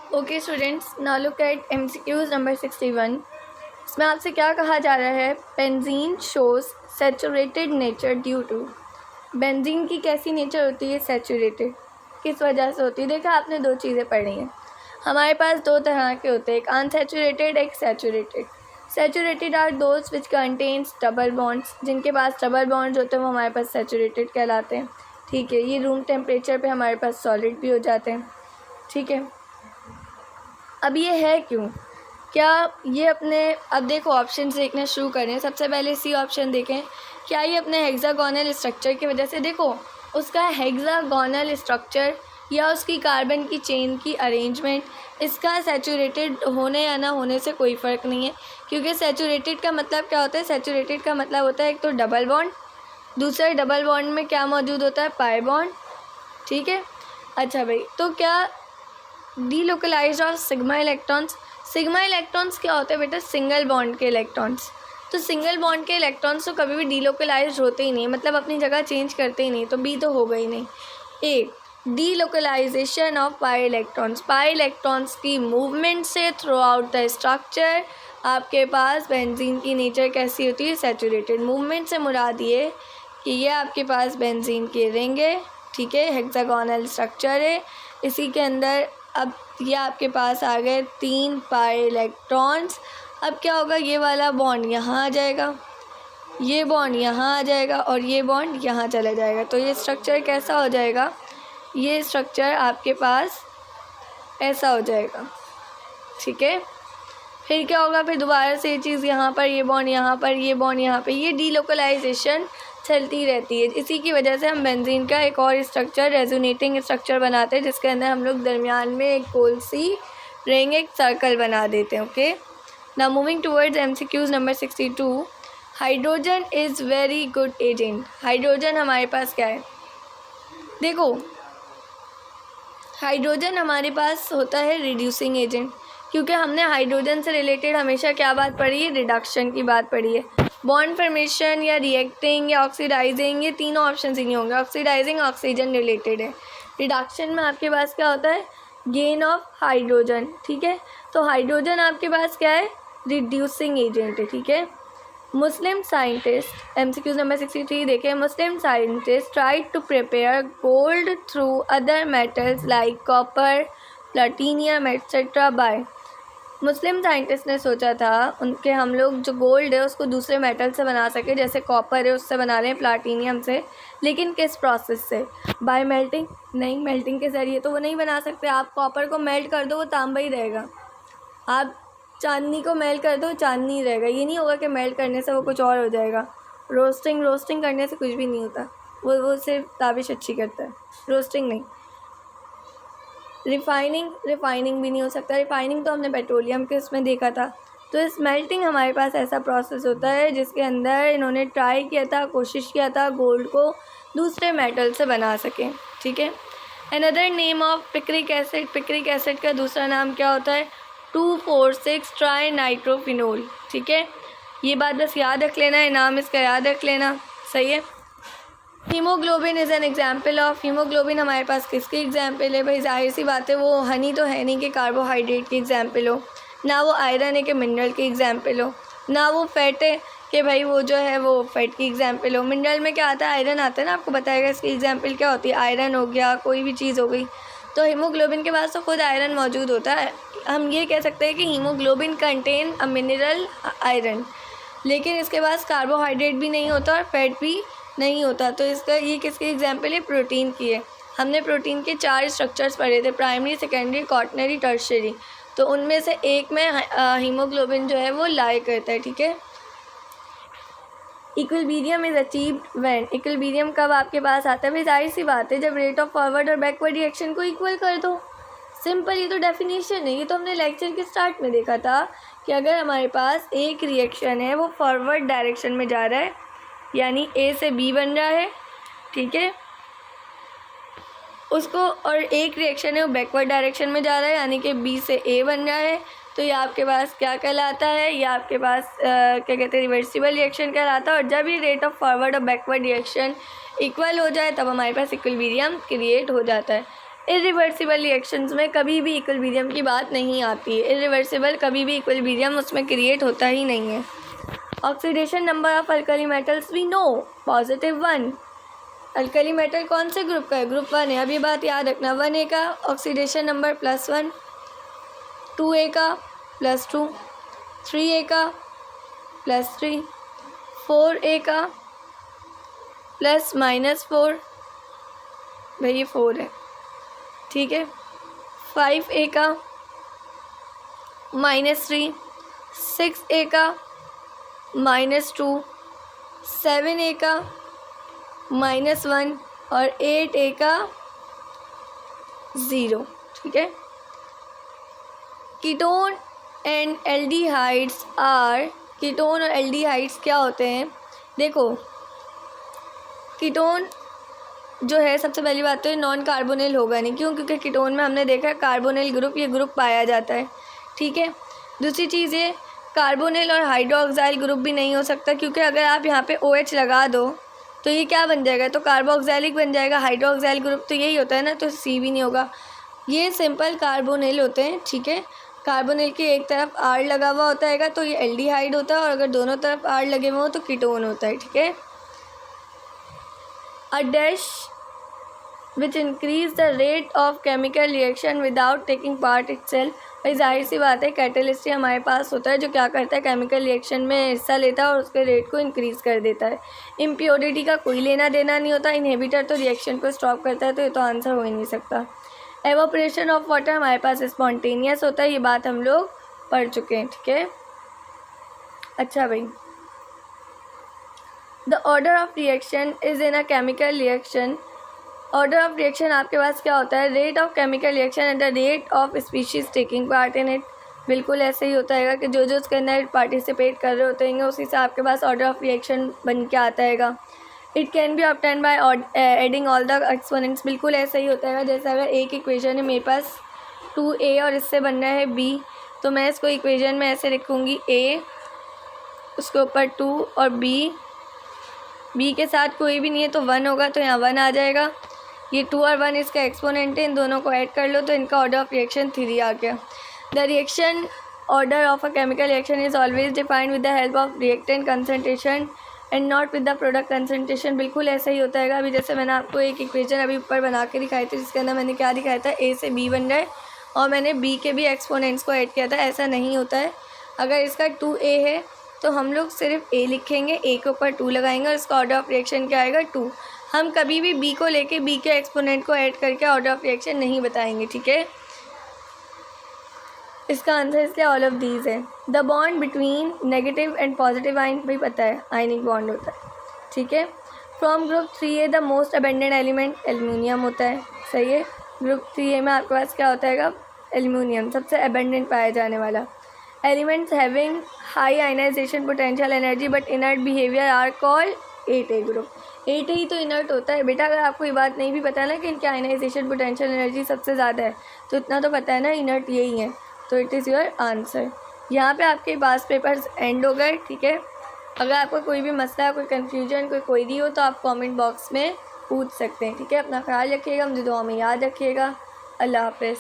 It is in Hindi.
Okay students, now look at MCQs number 61। इसमें आपसे क्या कहा जा रहा है? Benzene shows saturated nature due to. Benzene की कैसी नेचर होती है? सैचुरेटेड। किस वजह से होती है? देखा आपने दो चीज़ें पढ़ी हैं। हमारे पास दो तरह के होते हैं, एक अनसैचुरेटेड, एक saturated. Saturated are those which contains double bonds. जिनके पास डबल बॉन्ड्स होते हैं वो हमारे पास सैचुरेटेड कहलाते हैं। ठीक है, ये रूम टेम्परेचर पे हमारे पास सॉलिड भी हो जाते हैं। ठीक है, अब ये है क्यों? क्या ये अपने, अब देखो ऑप्शन देखना शुरू करें। सबसे पहले सी ऑप्शन देखें, क्या ये अपने हेक्सागोनल स्ट्रक्चर की वजह से, देखो उसका हेक्सागोनल स्ट्रक्चर या उसकी कार्बन की चेन की अरेंजमेंट, इसका सैचुरेटेड होने या ना होने से कोई फ़र्क नहीं है। क्योंकि सैचुरेटेड का मतलब क्या होता है? सैचुरेटेड का मतलब होता है एक तो डबल बॉन्ड, दूसरे डबल बॉन्ड में क्या मौजूद होता है? Pi bond. ठीक है, अच्छा भाई, तो क्या delocalised of sigma electrons. Sigma electrons क्या होते हैं बेटा? सिंगल बॉन्ड के इलेक्ट्रॉन्स। तो सिंगल बॉन्ड के इलेक्ट्रॉन्स तो कभी भी डीलोकलाइज्ड होते ही नहीं, मतलब अपनी जगह चेंज करते ही नहीं, तो बी तो होगा ही नहीं। A, delocalization of pi electrons. Pi electrons की मूवमेंट से थ्रू आउट द स्ट्रक्चर आपके पास बेंजीन की नेचर कैसी होती है? सैचुरेटेड। मूवमेंट से मुराद ये कि ये आपके पास बेंजीन के रिंग है, ठीक है, हेक्सागोनल स्ट्रक्चर है, इसी के अंदर अब ये आपके पास आ गए 3 पाई इलेक्ट्रॉन्स। अब क्या होगा? ये वाला बॉन्ड यहाँ आ जाएगा, ये बॉन्ड यहाँ आ जाएगा और ये बॉन्ड यहाँ चला जाएगा। तो ये स्ट्रक्चर कैसा हो जाएगा? ये स्ट्रक्चर आपके पास ऐसा हो जाएगा। ठीक है, फिर क्या होगा? फिर दोबारा से ये चीज़ यहाँ पर, ये बॉन्ड यहाँ पर, ये बॉन्ड यहाँ पर, ये डीलोकलाइजेशन चलती रहती है। इसी की वजह से हम बेंजीन का एक और स्ट्रक्चर, रेजोनेटिंग स्ट्रक्चर बनाते हैं, जिसके अंदर हम लोग दरमियान में एक गोल सी रिंग, एक सर्कल बना देते हैं। Okay, now moving towards MCQs number 62। Hydrogen is very good agent. Hydrogen हमारे पास क्या है? देखो, हाइड्रोजन हमारे पास होता है रिड्यूसिंग एजेंट, क्योंकि हमने हाइड्रोजन से रिलेटेड हमेशा क्या बात पढ़ी है? रिडक्शन की बात पढ़ी है। बॉन्ड फॉर्मेशन या रिएक्टिंग या ऑक्सीडाइजिंग, ये तीनों ऑप्शन ही नहीं होंगे। ऑक्सीडाइजिंग ऑक्सीजन रिलेटेड है। रिडक्शन में आपके पास क्या होता है? Gain of hydrogen. ठीक है, तो हाइड्रोजन आपके पास क्या है? रिड्यूसिंग एजेंट है। ठीक है, मुस्लिम साइंटिस्ट, MCQs नंबर 63 देखें। Muslim scientist tried to prepare gold through other metals like copper, platinum etcetera by. Muslim scientist ने सोचा था उनके हम लोग जो गोल्ड है उसको दूसरे मेटल से बना सके, जैसे कॉपर है उससे बना रहे हैं, प्लाटीनियम से, लेकिन किस प्रोसेस से? Bye melting? नहीं, मेल्टिंग के ज़रिए तो वो नहीं बना सकते। आप कॉपर को मेल्ट कर दो वो तांबा ही रहेगा, आप चांदनी को मेल्ट कर दो चांदनी रहेगा। ये नहीं होगा कि मेल्ट करने से वो कुछ और हो जाएगा। रोस्टिंग करने से कुछ भी नहीं होता, वो सिर्फ ताबिश अच्छी करता है, रोस्टिंग नहीं। रिफाइनिंग भी नहीं हो सकता। रिफाइनिंग तो हमने पेट्रोलियम के उसमें देखा था। तो स्मेल्टिंग हमारे पास ऐसा प्रोसेस होता है जिसके अंदर इन्होंने ट्राई किया था, कोशिश किया था गोल्ड को दूसरे मेटल से बना सकें। ठीक है, another name of picric acid. Picric acid का दूसरा नाम क्या होता है? 2,4,6 ट्राई नाइट्रोफिनोल। ठीक है, ये बात बस याद रख लेना है, नाम इसका याद रख लेना। सही है। Haemoglobin is an example of. Haemoglobin हमारे पास किसकी एग्जाम्पल है? भाई जाहिर सी बात है, वो हनी तो है नहीं कि कार्बोहाइड्रेट की एग्जाम्पल हो, ना वो आयरन है कि मिनरल की एग्जाम्पल हो, ना वो फैट है कि भाई वो जो है वो फैट की एग्जाम्पल हो। मिनरल में क्या आता है? आयरन आता है ना, आपको बताएगा इसकी एग्जाम्पल क्या होती है। आयरन हो गया, कोई भी चीज़ हो गई। तो हीमोग्लोबिन के पास तो खुद आयरन मौजूद होता है। हम ये कह सकते हैं कि haemoglobin contain a mineral iron, लेकिन इसके पास कार्बोहाइड्रेट भी नहीं होता और फैट भी नहीं होता। तो इसका ये किसकी एग्जाम्पल है? प्रोटीन की है। हमने प्रोटीन के 4 स्ट्रक्चर्स पढ़े थे, प्राइमरी, सेकेंडरी, क्वाटरनरी, टर्शियरी। तो उनमें से एक में हीमोग्लोबिन जो है वो लाई करता है। ठीक है, equilibrium is achieved when. Equilibrium कब आपके पास आता है? भाई जाहिर सी बात है, जब रेट ऑफ फॉरवर्ड और बैकवर्ड रिएक्शन को इक्वल कर दो। सिंपल, ये तो डेफिनेशन है, ये तो हमने लेक्चर के स्टार्ट में देखा था कि अगर हमारे पास एक रिएक्शन है वो फॉरवर्ड डायरेक्शन में जा रहा है, यानी A से B बन रहा है, ठीक है, उसको, और एक रिएक्शन है वो बैकवर्ड डायरेक्शन में जा रहा है, यानी कि B से A बन रहा है, तो ये आपके पास क्या कहलाता है? ये आपके पास क्या कहते हैं? रिवर्सिबल रिएक्शन कहलाता है। और जब ये रेट ऑफ फॉरवर्ड और बैकवर्ड रिएक्शन इक्वल हो जाए तब हमारे पास इक्विलिब्रियम क्रिएट हो जाता है। इरिवर्सिबल रिएक्शंस में कभी भी इक्विलिब्रियम की बात नहीं आती है। इरिवर्सिबल कभी भी इक्विलिब्रियम उसमें क्रिएट होता ही नहीं है। Oxidation number of alkali metals we know +1। Alkali metal कौन से ग्रुप का है? ग्रुप 1 है। अब ये बात याद रखना, 1A का ऑक्सीडेशन नंबर +1, 2A का +2, 3A का +3, 4A का ±4, भाई ये 4 है, ठीक है। 5A का -3, 6A का -2, 7A का -1 और 8A का 0, ठीक है। Ketone and aldehydes are, ketone और एल्डिहाइड्स क्या होते हैं? देखो, कीटोन जो है सबसे पहली बात तो ये नॉन कार्बोनिल होगा नहीं, क्यों? क्योंकि कीटोन में हमने देखा है कार्बोनिल ग्रुप, ये ग्रुप पाया जाता है, ठीक है। दूसरी चीज़ ये कार्बोनिल और हाइड्रोक्साइल ग्रुप भी नहीं हो सकता, क्योंकि अगर आप यहाँ पे OH लगा दो तो ये क्या बन जाएगा? तो कार्बोक्साइलिक बन जाएगा। हाइड्रोक्साइल ग्रुप तो यही होता है ना, तो C भी नहीं होगा। ये सिंपल कार्बोनिल होते हैं, ठीक है। कार्बोनिल की एक तरफ R लगा हुआ होता है तो ये एल्डिहाइड होता है, और अगर दोनों तरफ R लगे हुए हो तो कीटोन होता है, ठीक है। A dash which increase the rate of chemical reaction without taking part itself। भाई जाहिर सी बात है, कैटलिस्ट ही हमारे पास होता है जो क्या करता है, केमिकल रिएक्शन में हिस्सा लेता है और उसके रेट को इंक्रीज़ कर देता है। इम्प्योरिटी का कोई लेना देना नहीं होता। इनहिबिटर तो रिएक्शन को स्टॉप करता है, तो ये तो आंसर हो ही नहीं सकता। एवोपरेशन ऑफ वाटर हमारे पास स्पॉन्टेनियस होता है, ये बात हम लोग पढ़ चुके हैं, ठीक है। अच्छा भाई, the order of reaction is in a chemical reaction. Order of reaction आपके पास क्या होता है? Rate of chemical reaction and the rate of species taking part in it. बिल्कुल ऐसे ही होता है कि जो जो उसके अंदर पार्टिसिपेट कर रहे होते हैं उसी से आपके पास ऑर्डर ऑफ रिएक्शन बन के आता है। It can be obtain by adding all the exponents. बिल्कुल ऐसा ही होता है, जैसे अगर एक इक्वेशन है मेरे पास 2A और इससे बनना है B, तो मैं इसको इक्वेशन में ऐसे लिखूँगी A, उसके ऊपर 2 और B के साथ कोई भी नहीं है तो 1 होगा, तो यहाँ 1 आ जाएगा। ये 2 और 1 इसका एक्सपोनेंट है, इन दोनों को ऐड कर लो तो इनका ऑर्डर ऑफ रिएक्शन 3 आ गया। The reaction order of a chemical reaction is always defined with the help of reactant concentration and not with the product concentration. बिल्कुल ऐसा ही होता है। अभी जैसे मैंने आपको एक इक्वेशन अभी ऊपर बना के दिखाई थी, जिसके अंदर मैंने क्या दिखाया था, A से B बन रहा है और मैंने B के भी एक्सपोनेंट्स को ऐड किया था। ऐसा नहीं होता है। अगर इसका 2A है तो हम लोग सिर्फ A लिखेंगे, A के ऊपर 2 लगाएंगे और इसका ऑर्डर ऑफ रिएक्शन क्या आएगा? 2। हम कभी भी B को लेके B के एक्सपोनेंट को ऐड करके ऑर्डर ऑफ रिएक्शन नहीं बताएंगे, ठीक है। इसका आंसर इसलिए ऑल ऑफ दीज है। The bond between negative and positive ion भी पता है, आयनिक बॉन्ड होता है, ठीक है। From group 3A the most abundant element aluminium होता है, सही है। ग्रुप 3A में आपके पास क्या होता है? एल्यूमिनियम सबसे अबेंडेंट पाया जाने वाला। Elements having high ionisation potential energy but inert behaviour are called 8A group. 8A ही तो इनर्ट होता है बेटा। अगर आपको ये बात नहीं भी पता है ना कि इनके आयनाइजेशन पोटेंशियल एनर्जी सबसे ज़्यादा है, तो इतना तो पता है ना, इनर्ट यही है, तो इट इज़ योर आंसर। यहाँ पे आपके पास पेपर्स एंड हो गए, ठीक है। अगर आपको कोई भी मसला, कोई कन्फ्यूजन, कोई क्वेरी हो तो आप कमेंट बॉक्स में पूछ सकते हैं, ठीक है। अपना ख्याल रखिएगा, मुझे दुआ में याद रखिएगा। अल्लाह हाफ़िज़।